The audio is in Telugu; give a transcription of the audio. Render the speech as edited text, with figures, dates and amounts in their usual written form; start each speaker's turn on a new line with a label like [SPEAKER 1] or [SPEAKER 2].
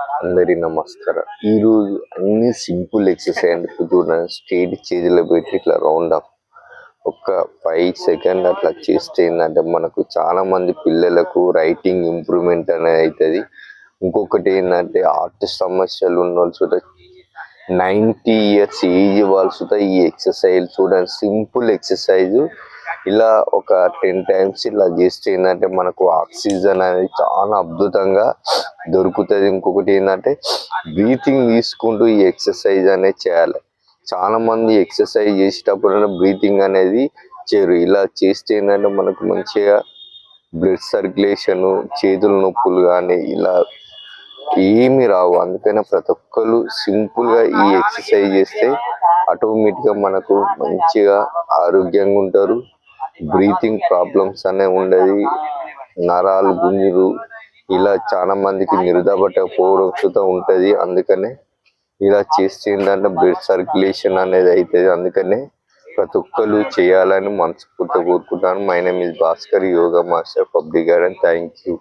[SPEAKER 1] అందరి నమస్కారం. ఈరోజు అన్ని సింపుల్ ఎక్సర్సైజ్ చూడండి. స్ట్రైట్ చేతిలో పెట్టి ఇట్లా రౌండ్ అప్ ఒక 5 సెకండ్ అట్లా చేస్తే ఏంటంటే మనకు చాలా మంది పిల్లలకు రైటింగ్ ఇంప్రూవ్మెంట్ అనేది అవుతుంది. ఇంకొకటి ఏంటంటే హార్ట్ సమస్యలు ఉన్న వాళ్ళు చూడ 90 ఇయర్స్ ఏజ్ వాళ్ళు చూడ ఈ ఎక్సర్సైజ్ చూడండి. సింపుల్ ఎక్సర్సైజ్ ఇలా ఒక 10 టైమ్స్ ఇలా చేస్తే ఏంటంటే మనకు ఆక్సిజన్ అనేది చాలా అద్భుతంగా దొరుకుతుంది. ఇంకొకటి ఏంటంటే బ్రీతింగ్ తీసుకుంటూ ఈ ఎక్సర్సైజ్ అనేది చేయాలి. చాలా మంది ఎక్సర్సైజ్ చేసేటప్పుడు బ్రీతింగ్ అనేది చేయరు. ఇలా చేస్తే ఏంటంటే మనకు మంచిగా బ్లడ్ సర్క్యులేషన్, చేతుల నొప్పులు కానీ ఇలా ఏమి రావు. అందుకనే ప్రతి ఒక్కరు సింపుల్గా ఈ ఎక్సర్సైజ్ చేస్తే ఆటోమేటిక్గా మనకు మంచిగా ఆరోగ్యంగా ఉంటారు. బ్రీతింగ్ ప్రాబ్లమ్స్ అనేవి ఉండదు. నరాలు గుంజులు ఇలా చాలా మందికి పట్టకపోవడం కూడా ఉంటుంది. అందుకనే ఇలా చేస్తే ఏంటంటే బ్లడ్ సర్క్యులేషన్ అనేది అవుతుంది. అందుకనే ప్రతి ఒక్కరు చేయాలని మనస్ఫూర్తిగా కోరుకుంటాను. My name is Bhaskar, yoga master, public garden. Thank you.